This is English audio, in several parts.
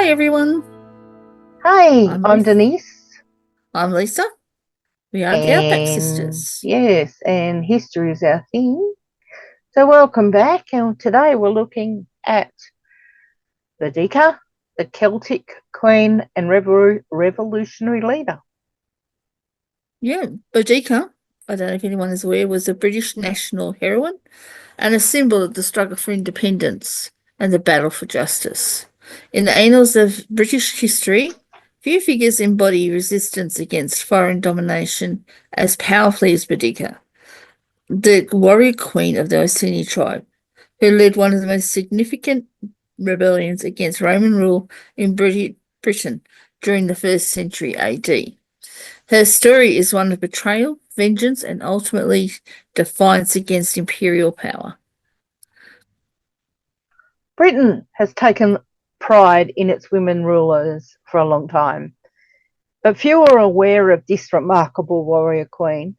Hi, everyone. Hi, I'm I'm Lisa. Denise, I'm Lisa. We are the Outback and Sisters. yes, and history is our thing. So, welcome back. And today we're looking at Boudica, the Celtic queen and revolutionary leader. Yeah, Boudica, I don't know if anyone is aware, was a British national heroine and a symbol of the struggle for independence and the battle for justice. In the annals of British history, few figures embody resistance against foreign domination as powerfully as Boudica, the warrior queen of the Iceni tribe, who led one of the most significant rebellions against Roman rule in Britain during the first century AD. Her story is one of betrayal, vengeance, and ultimately defiance against imperial power. Britain has taken pride in its women rulers for a long time, but few are aware of this remarkable warrior queen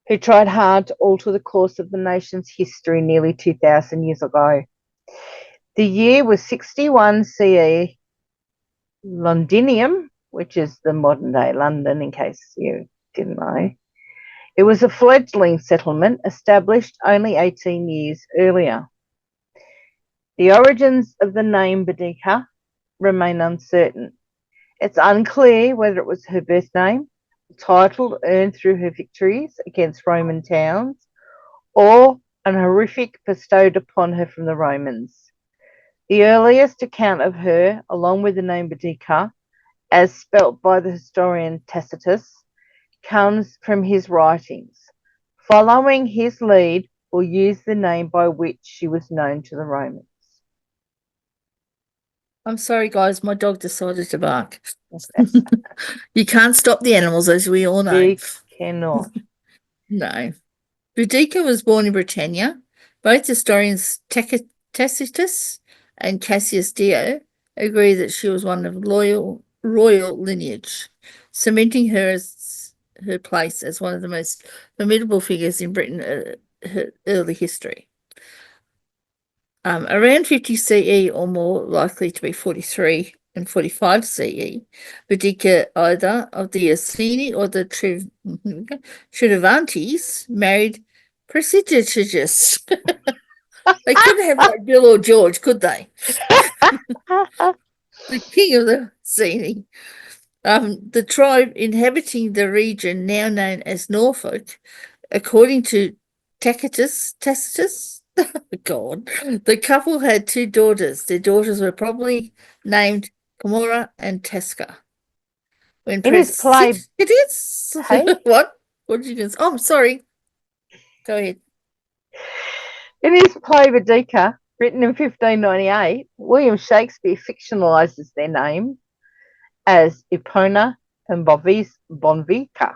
who tried hard to alter the course of the nation's history nearly 2,000 years ago. The year was 61 CE. Londinium, which is the modern day London, in case you didn't know. It was a fledgling settlement established only 18 years earlier. The origins of the name Boudica remain uncertain. It's unclear whether it was her birth name, a title earned through her victories against Roman towns, or an honorific bestowed upon her from the Romans. The earliest account of her, along with the name Boudica, as spelt by the historian Tacitus, comes from his writings. Following his lead, we'll use the name by which she was known to the Romans. I'm sorry, guys, my dog decided to bark. You can't stop the animals, as we all know. You cannot. No. Boudica was born in Britannia. Both historians Tacitus and Cassius Dio agree that she was one of royal lineage, cementing her place as one of the most formidable figures in Britain her early history. Around 50 CE or more, likely to be 43 and 45 CE, Boudica, either of the Iceni or the Trinovantes, married prestigious. They couldn't have like Bill or George, could they? The king of the Iceni. The tribe inhabiting the region now known as Norfolk, according to Tacitus, God, the couple had two daughters. Their daughters were probably named Camora and Tesca. When In his play, Prestigious, hey, what? What did you just? Oh, I'm sorry. Go ahead. in his play Boudica, written in 1598, William Shakespeare fictionalizes their name as Epona and Bonvica.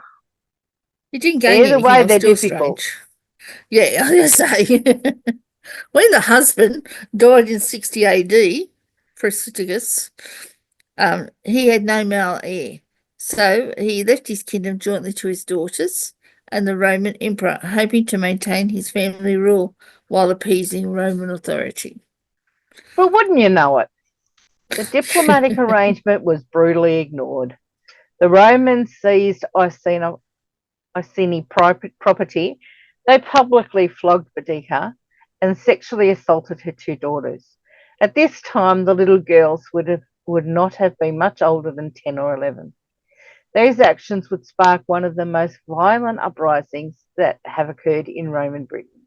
You didn't gain me Either anything. way, I'm they're still difficult. strange. Yeah, I was gonna say. When the husband died in 60 AD, Prestigious, he had no male heir. So he left his kingdom jointly to his daughters and the Roman emperor, hoping to maintain his family rule while appeasing Roman authority. But wouldn't you know it? The diplomatic arrangement was brutally ignored. The Romans seized Iceni property. They publicly flogged Boudica and sexually assaulted her two daughters. At this time, the little girls would not have been much older than 10 or 11. These actions would spark one of the most violent uprisings that have occurred in Roman Britain.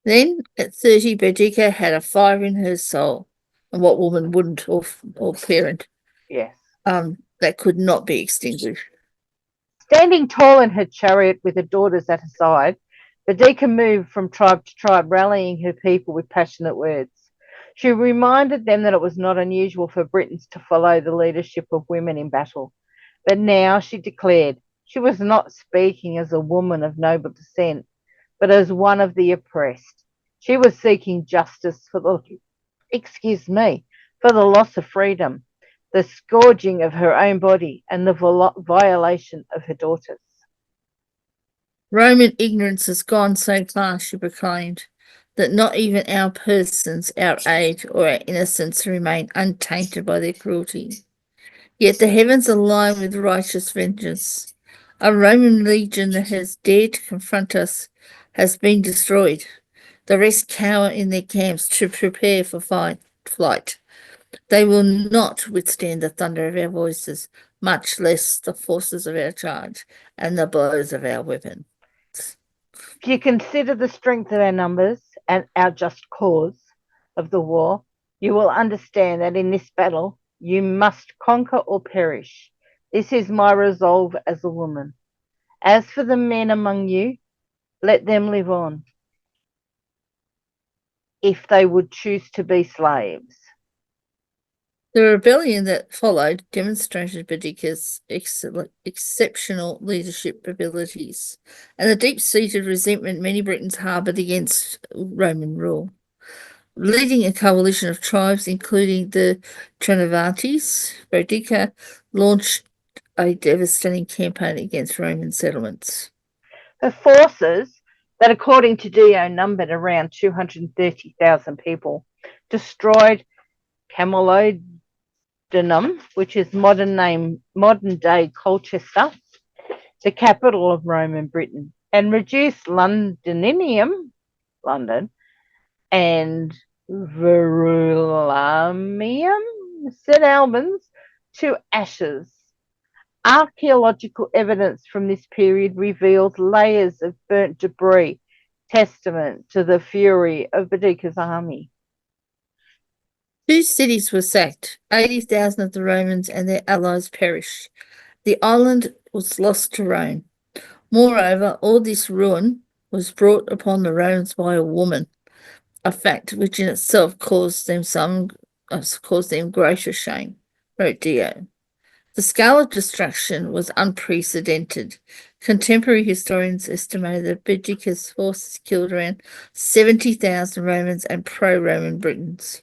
Then, at 30, Boudicca had a fire in her soul, and what woman wouldn't, or parent, Yes. that could not be extinguished. Standing tall in her chariot with her daughters at her side, Boudica moved from tribe to tribe, rallying her people with passionate words. She reminded them that it was not unusual for Britons to follow the leadership of women in battle. But now she declared she was not speaking as a woman of noble descent, but as one of the oppressed. She was seeking justice for for the loss of freedom, the scourging of her own body, and the violation of her daughters. Roman ignorance has gone so far, she proclaimed. that not even our persons, our age, or our innocence remain untainted by their cruelty. Yet the heavens align with righteous vengeance. A Roman legion that has dared to confront us has been destroyed. The rest cower in their camps to prepare for flight. They will not withstand the thunder of our voices, much less the forces of our charge and the blows of our weapons. If you consider the strength of our numbers and our just cause of the war, you will understand that in this battle you must conquer or perish. This is my resolve as a woman. As for the men among you, let them live on, if they would choose to be slaves. The rebellion that followed demonstrated Boudicca's exceptional leadership abilities and the deep-seated resentment many Britons harboured against Roman rule. Leading a coalition of tribes, including the Trinovantes, Boudica launched a devastating campaign against Roman settlements. Her forces, that according to Dio numbered around 230,000 people, destroyed Camalodunum, which is modern day Colchester, the capital of Roman Britain, and reduced Londinium, London, and Verulamium, St Albans, to ashes. Archaeological evidence from this period reveals layers of burnt debris, testament to the fury of Boudicca's army. 2 cities were sacked, 80,000 of the Romans and their allies perished. The island was lost to Rome. Moreover, all this ruin was brought upon the Romans by a woman, a fact which in itself caused them greater shame, wrote Dio. The scale of destruction was unprecedented. Contemporary historians estimated that Boudicca's forces killed around 70,000 Romans and pro-Roman Britons.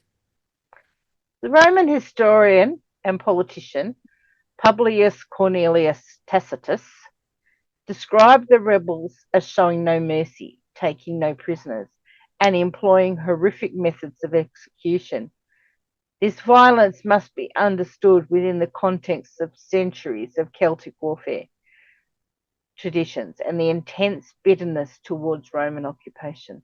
The Roman historian and politician Publius Cornelius Tacitus described the rebels as showing no mercy, taking no prisoners, and employing horrific methods of execution. This violence must be understood within the context of centuries of Celtic warfare traditions and the intense bitterness towards Roman occupation.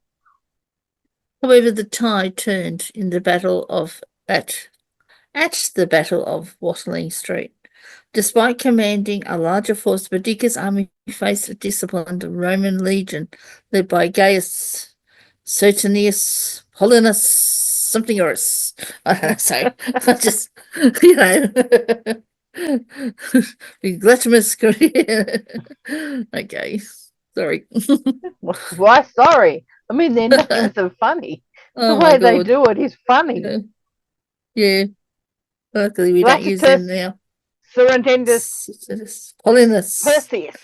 However, the tide turned in the battle of at the Battle of Watling Street. Despite commanding a larger force, Boudicca's army faced a disciplined Roman legion led by Gaius Suetonius Paulinus something or I don't know, so I just Gluttonous okay. Sorry. Why, sorry. I mean, their names are funny. The Oh my way they god. do it is funny. Yeah. Yeah. Luckily we don't use them Gluttus now. Surrendendus Paulinus. Perseus.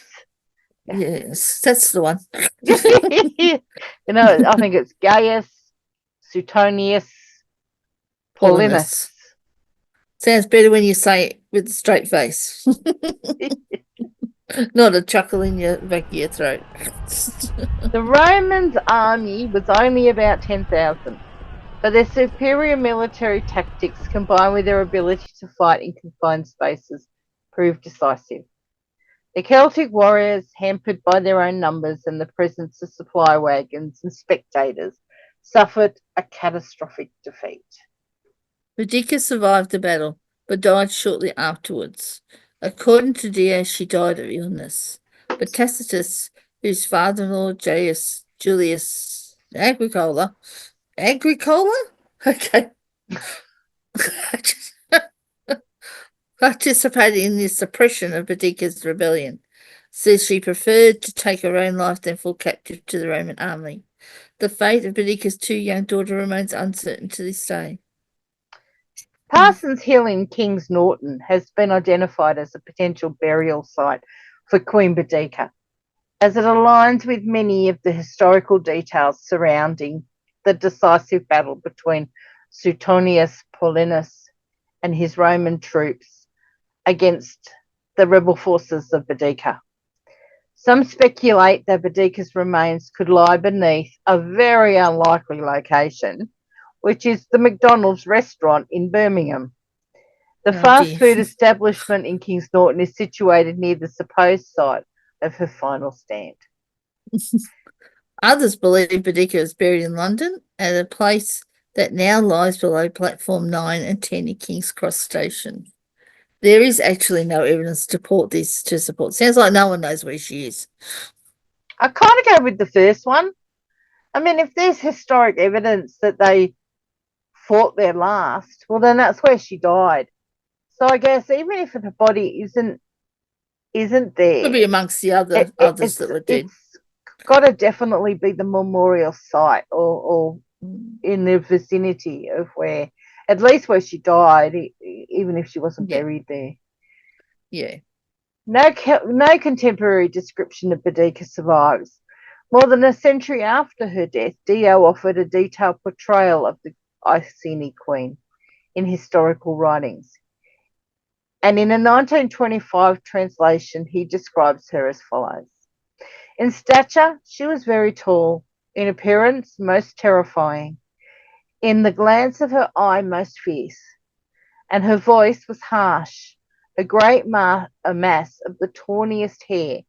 Yes, that's the one. I think it's Gaius Suetonius Paulinus. Paulinus. Sounds better when you say it with a straight face. Not a chuckle in your back of your throat. The Romans' army was only about 10,000, but their superior military tactics combined with their ability to fight in confined spaces proved decisive. The Celtic warriors, hampered by their own numbers and the presence of supply wagons and spectators, suffered a catastrophic defeat. Boudicca survived the battle, but died shortly afterwards. According to Dio, she died of illness. But Tacitus, whose father-in-law Julius Agricola, okay, participated in the suppression of Boudicca's rebellion, says she preferred to take her own life than fall captive to the Roman army. The fate of Boudicca's 2 young daughters remains uncertain to this day. Parsons Hill in Kings Norton has been identified as a potential burial site for Queen Boudica, as it aligns with many of the historical details surrounding the decisive battle between Suetonius Paulinus and his Roman troops against the rebel forces of Boudica. Some speculate that Boudica's remains could lie beneath a very unlikely location, which is the McDonald's restaurant in Birmingham. The Oh fast dear. food establishment in Kings Norton is situated near the supposed site of her final stand. Others believe Boudica is buried in London at a place that now lies below platform 9 and 10 in King's Cross Station. There is actually no evidence to support. Sounds like no one knows where she is. I kind of go with the first one. I mean, if there's historic evidence that they fought there last, well, then that's where she died. So I guess even if her body isn't Could there, be amongst the other others that were dead. it's got to definitely be the memorial site or Mm. in the vicinity of where, at least where she died, even if she wasn't Yeah, buried there. yeah. No contemporary description of Boudica survives. More than a century after her death, Dio offered a detailed portrayal of the Iceni Queen in historical writings. And in a 1925 translation, he describes her as follows. In stature, she was very tall, in appearance, most terrifying, in the glance of her eye, most fierce, and her voice was harsh. A great a mass of the tawniest hair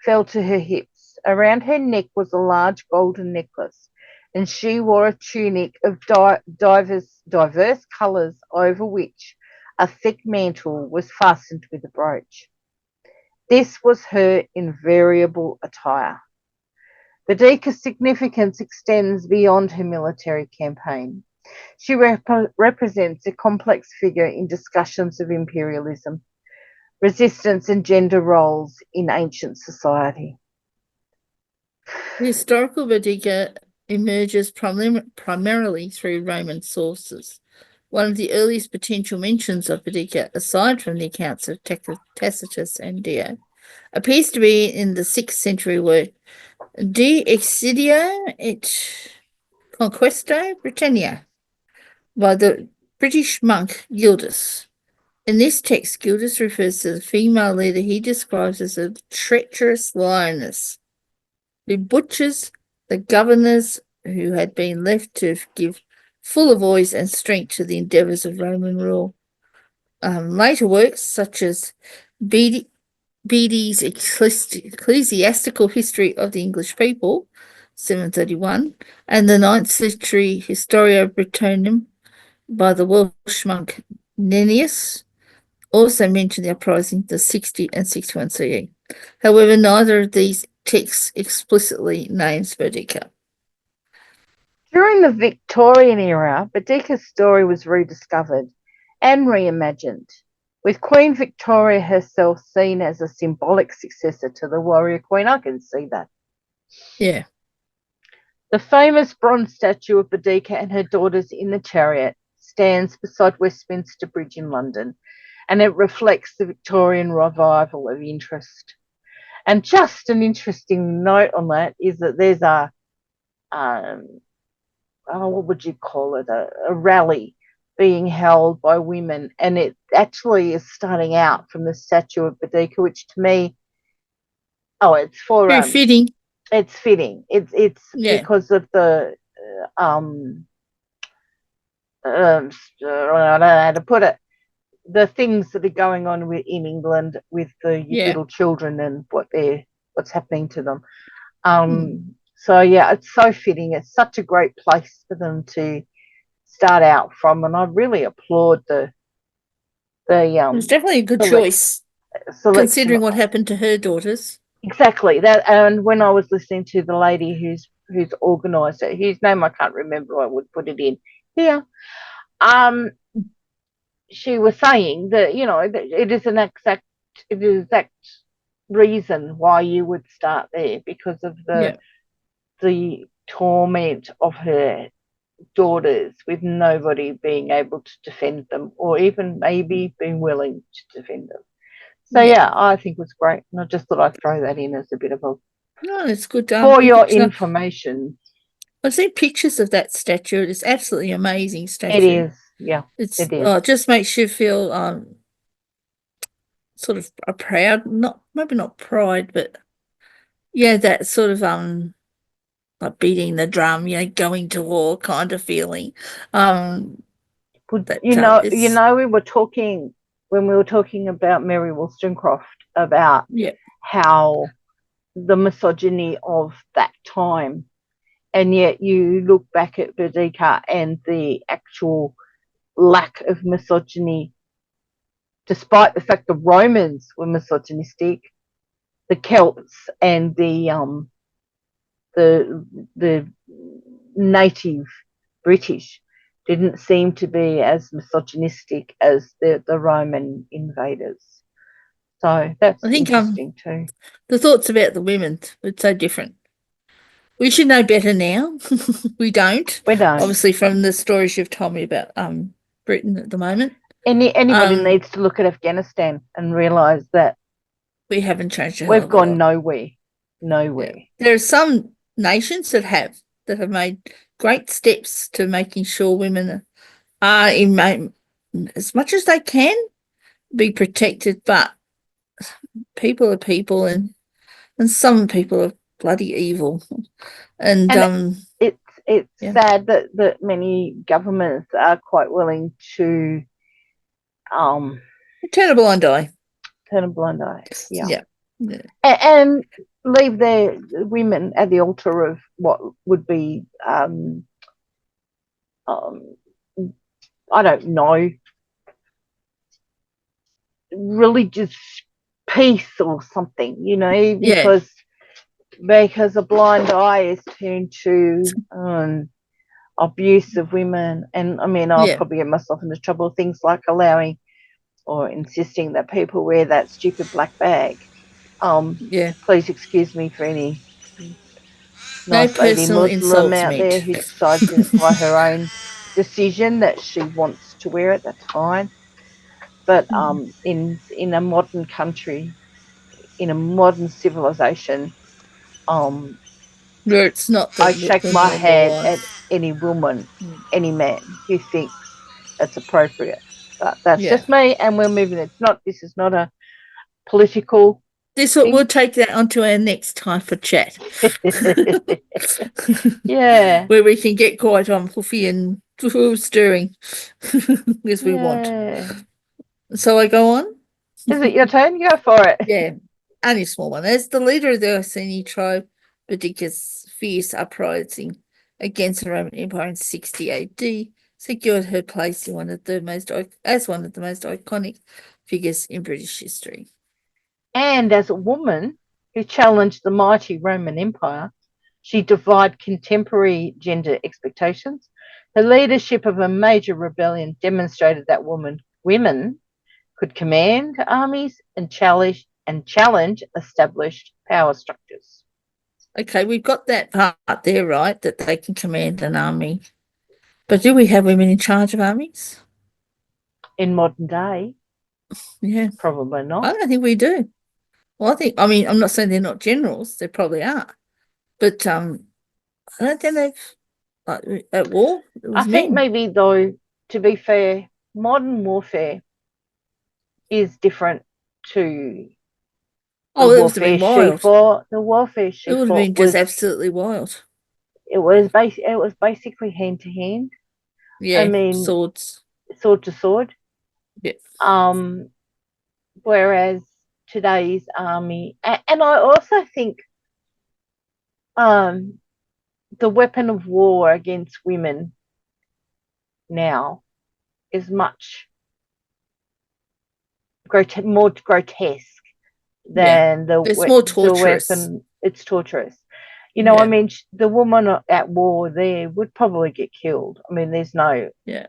fell to her hips. Around her neck was a large golden necklace, and she wore a tunic of diverse colours over which a thick mantle was fastened with a brooch. This was her invariable attire. Boudica's significance extends beyond her military campaign. She represents a complex figure in discussions of imperialism, resistance, and gender roles in ancient society. The historical Boudicca emerges primarily through Roman sources. One of the earliest potential mentions of Boudicca, aside from the accounts of Tacitus and Dio, appears to be in the 6th century work De Excidio et Conquesto Britannia by the British monk Gildas. In this text, Gildas refers to the female leader he describes as a treacherous lioness who butchers the governors who had been left to give full voice and strength to the endeavours of Roman rule. Later works, such as Bede's Ecclesiastical History of the English People, 731, and the 9th century Historia Britannicum by the Welsh monk Nennius, also mention the uprising the 60 and 61 CE. However, neither of these texts explicitly names Boudicca. During the Victorian era, Boudica's story was rediscovered and reimagined, with Queen Victoria herself seen as a symbolic successor to the warrior queen. I can see that. Yeah. The famous bronze statue of Boudica and her daughters in the chariot stands beside Westminster Bridge in London, and it reflects the Victorian revival of interest. And just an interesting note on that is that there's what would you call it, a rally being held by women, and it actually is starting out from the statue of Boudica, which to me, it's for Very fitting. it's fitting. It's Yeah. because of the I don't know how to put it, the things that are going on in England with the Yeah. little children and what's happening to them. Mm. So yeah, it's so fitting. It's such a great place for them to start out from, and I really applaud It was the definitely a good select, choice, selection. considering what happened to her daughters. Exactly that. And when I was listening to the lady who's organised it, whose name I can't remember, I would put it in here. She was saying that that it is exact reason why you would start there, because of Yeah. the torment of her daughters with nobody being able to defend them, or even maybe being willing to defend them. So Yeah. yeah, I think it was great, and I just thought I'd throw that in as a bit of a No, it's good. for Good your picture. information. I've seen pictures of that statue. It's absolutely amazing It statue. is, yeah, It's it is. just makes you feel sort of a proud, not maybe not pride, but Yeah, that sort of like beating the drum, going to war kind of feeling. Um, that is, We were talking when we were talking about Mary Wollstonecraft about yeah, how the misogyny of that time, and yet you look back at Boudica and the actual lack of misogyny, despite the fact the Romans were misogynistic, the Celts and the native British didn't seem to be as misogynistic as the Roman invaders. So I that's think interesting too. the thoughts about the women were so different. We should know better now. We don't, We don't. obviously, from the stories you've told me about Britain at the moment. Anybody Um, needs to look at Afghanistan and realise that we haven't changed a hell we've of a gone lot. nowhere. Yeah, Nowhere. there are some nations that have made great steps to making sure women are as much as they can be protected, but people are people, and some people are bloody evil. And And it's it's yeah, sad that many governments are quite willing to um turn a blind eye. turn a blind eye. Yeah. Yeah, yeah, And leave their women at the altar of what would be um I don't know, religious peace or something, yeah, because a blind eye is turned to abuse of women. And I mean, I'll yeah, probably get myself into trouble. Things like allowing or insisting that people wear that stupid black bag. Um, yeah. Please excuse me for any No nice lady personal Muslim insults out there meant. who decides by her own decision that she wants to wear it. That's fine. But in a modern country, in a modern civilization, um, Where it's not I the shake the my normal head at life. any woman, Mm. any man who thinks that's appropriate. But that's Yeah. just me, and we're moving. This is not a political We'll thing. take that onto our next time for chat. Yeah, Where we can get quite fluffy and stirring as we want. yeah. So I go on? Is it your turn? Go for it. Yeah, only a small one. As the leader of the Iceni tribe, Boudicca's fierce uprising against the Roman Empire in 60 AD secured her place in one of the most iconic figures in British history. And as a woman who challenged the mighty Roman Empire, she defied contemporary gender expectations. Her leadership of a major rebellion demonstrated that women could command armies and challenge established power structures. Okay, we've got that part there, right? That they can command an army. But do we have women in charge of armies? In modern day, Yeah, probably I not. don't think we do. Well, I mean, I'm not saying they're not generals, they probably are. But I don't think they've, like, at war, it I was think men. maybe though, to be fair, modern warfare is different to the Oh, it would have been wild. The warfare It she would have fought been just was absolutely wild. it was basically hand to hand. I Yeah, mean, swords. sword to sword. Yeah, Um, Whereas today's army, and I also think um, the weapon of war against women now is much more grotesque yeah. than It's more the torturous. weapon. It's torturous. I Yeah, mean, the woman at war there would probably get killed. I mean, there's no yeah.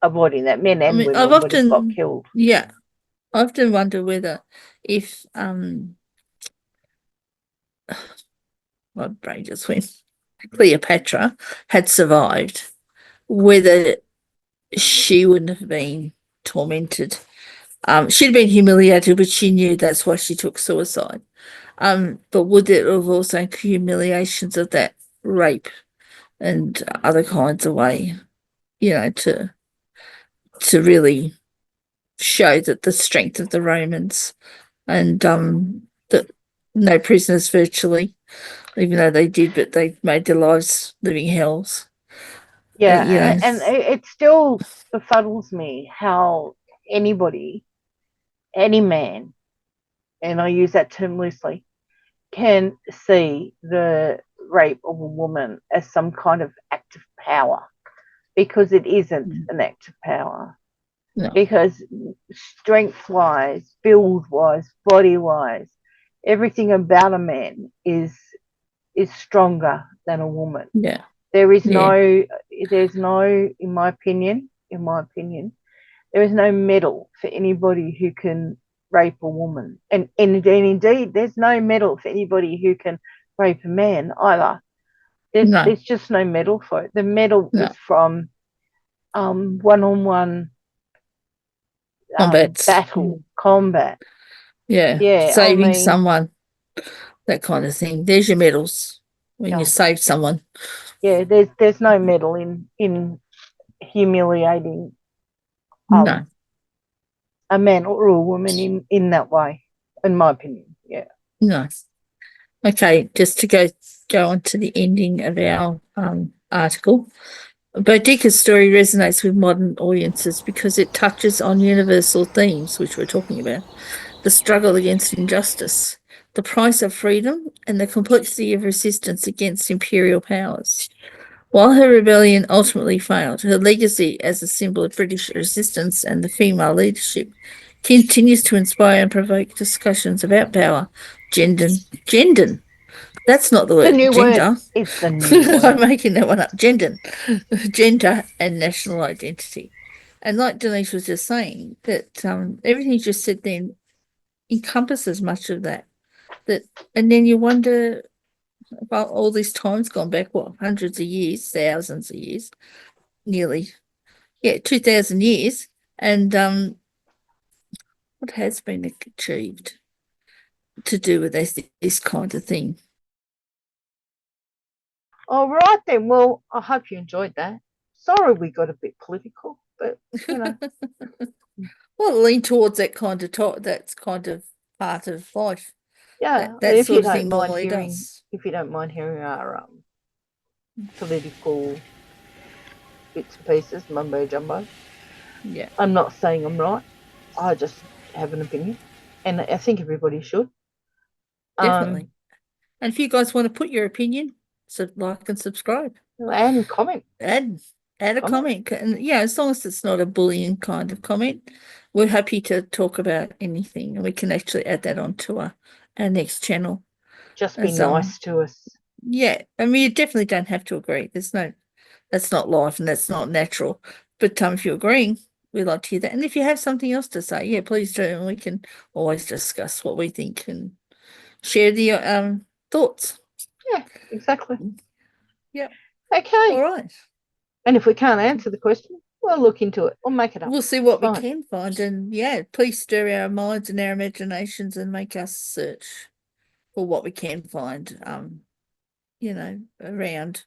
avoiding that. Men I and mean, I've women would have got often, killed. yeah, I often wonder whether if my brain just went, Cleopatra had survived, whether she wouldn't have been tormented. She'd been humiliated, but she knew that's why she took suicide. But would it have also humiliations of that rape and other kinds of way, to really show that the strength of the Romans and that no prisoners virtually, even though they did, but they made their lives living hells. Yeah, You know, and it still befuddles me how anybody, any man, and I use that term loosely, can see the rape of a woman as some kind of act of power, because it isn't an act of power. no, Because strength wise, build wise, body wise, everything about a man is stronger than a woman. yeah, There is yeah, no, there's no, in my opinion, there is no medal for anybody who can rape a woman, and indeed, there's no medal for anybody who can rape a man either. no, There's just no medal for it. The medal no. is from one-on-one Combats. battle combat. Yeah, Yeah, I saving mean, someone, that kind of thing. There's your medals when you yeah, save someone. yeah. There's no medal in humiliating um No, a man or a woman in that way, in my opinion. Yeah. no. Okay, just to go on to the ending of our article. Boudicca's story resonates with modern audiences because it touches on universal themes, which we're talking about: the struggle against injustice, the price of freedom, and the complexity of resistance against imperial powers. While her rebellion ultimately failed, her legacy as a symbol of British resistance and the female leadership continues to inspire and provoke discussions about power, gender. That's not the It's a word, new word. gender. It's the new I'm word. making that one up. Gender and national identity. And like Denise was just saying, that everything you just said then encompasses much of that. That, and then you wonder, well, all this time's gone back, what, hundreds of years, thousands of years, nearly, yeah, 2,000 years, and what has been achieved to do with this kind of thing. All right then. Well, I hope you enjoyed that. Sorry we got a bit political, but you know, Well, lean towards that kind of that's kind of part of life. yeah. That sort of thing normally does. If you don't mind hearing our political bits and pieces, mumbo jumbo. Yeah, I'm not saying I'm right. I just have an opinion, and I think everybody should. definitely. Um, And if you guys want to put your opinion, so like and subscribe. and comment, Add add a comment. comment. And yeah, as long as it's not a bullying kind of comment, we're happy to talk about anything, and we can actually add that onto our next channel. Just be As nice to us. yeah, I mean, you definitely don't have to agree. That's not life and that's not natural. But if you're agreeing, we'd like to hear that. And if you have something else to say, yeah, please do, and we can always discuss what we think and share the thoughts. Yeah, exactly. Yeah. All Okay. right. And if we can't answer the question, we'll look into it. We'll make it up. We'll see It's what we fine. can find. And yeah, please stir our minds and our imaginations and make us search for what we can find, around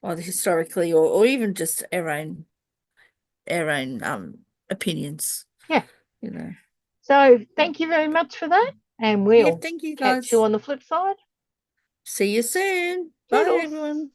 either historically or even just our own opinions, Yeah. you know. So thank you very much for that. And Yeah, we'll thank you catch you guys. on the flip side. See you soon. Bye Toodles. everyone.